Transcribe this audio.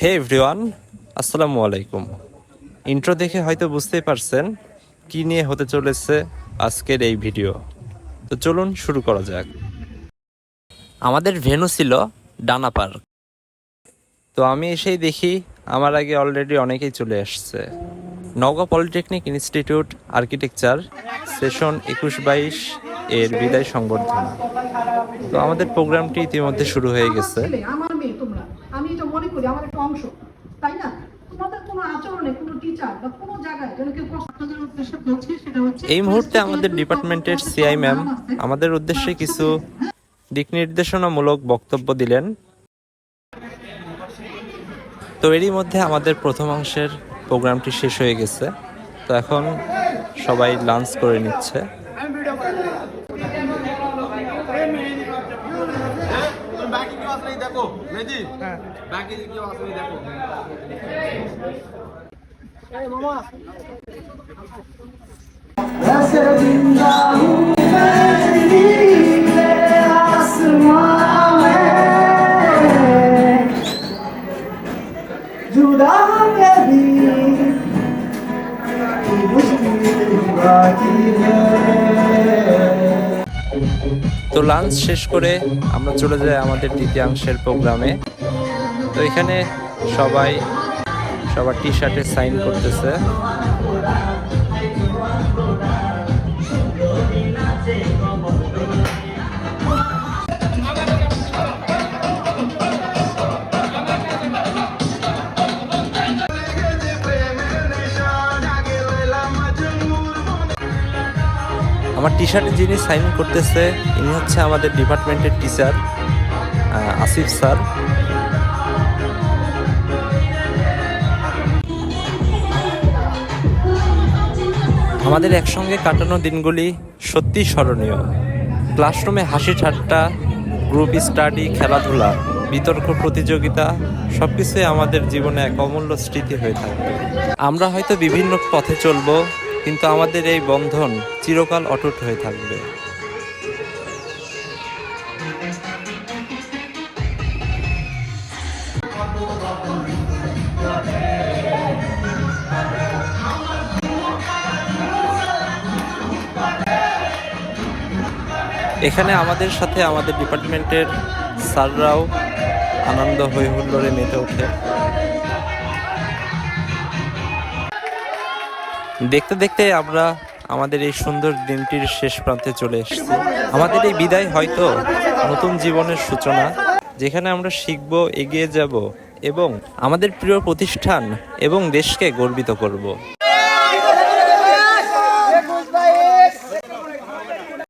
হে everyone, আসসালামু আলাইকুম। Intro দেখে হয়তো বুঝতেই পারছেন কি নিয়ে হতে চলেছে আজকের এই ভিডিও। তো চলুন শুরু করা যাক। আমাদের ভেন্যু ছিল ডানা পার্ক। তো আমি এসেই দেখি আমার আগে অলরেডি অনেকেই চলে আসছে। Naogaon polytechnic institute architecture session 21-22 এর বিদায় সংবর্ধনা। তো আমাদের প্রোগ্রামটি ইতিমধ্যে শুরু হয়ে গেছে। আমার মেয়ে তোমরা, আমি এটা মনে করি আমার একটা অংশ, তাই না? তোমাদের কোনো আচরণে কোনো টিচার বা কোনো জায়গায় যেন কেউ আপনাদের উদ্দেশ্যে বলছি সেটা হচ্ছে এই মুহূর্তে আমাদের ডিপার্টমেন্টের সিআই ম্যাম আমাদের উদ্দেশ্যে কিছু দিক নির্দেশনামূলক বক্তব্য দিলেন। তো এরই মধ্যে আমাদের প্রথমাংশের প্রোগ্রামটি শেষ হয়ে গেছে। তো এখন সবাই লাঞ্চ করে নিচ্ছে। তো লাঞ্চ শেষ করে আমরা চলে যাই আমাদের দ্বিতীয়াংশের প্রোগ্রামে। তো এখানে সবাই সবার টি শার্টে সাইন করতেছে। আমার টি শার্টে যিনি সাইন করতেছে ইনি হচ্ছে আমাদের ডিপার্টমেন্টের টিচার আসিফ স্যার। আমাদের একসঙ্গে কাটানো দিনগুলি সত্যিই স্মরণীয়। ক্লাসরুমে হাসি ঠাট্টা, গ্রুপ স্টাডি, খেলাধুলা, বিতর্ক প্রতিযোগিতা সবকিছুই আমাদের জীবনে এক অমূল্য স্মৃতি হয়ে থাকবে। আমরা হয়তো বিভিন্ন পথে চলবো, কিন্তু আমাদের এই বন্ধন চিরকাল অটুট হয়ে থাকবে। এখানে আমাদের সাথে আমাদের ডিপার্টমেন্টের স্যাররাও আনন্দ হই হুল্লোড়ে মেতে ওঠে। দেখতে দেখতে আমরা আমাদের এই সুন্দর দিনটির শেষ প্রান্তে চলে এসেছি। আমাদের এই বিদায় হয়তো নতুন জীবনের সূচনা, যেখানে আমরা শিখব, এগিয়ে যাব এবং আমাদের প্রিয় প্রতিষ্ঠান এবং দেশকে গর্বিত করব।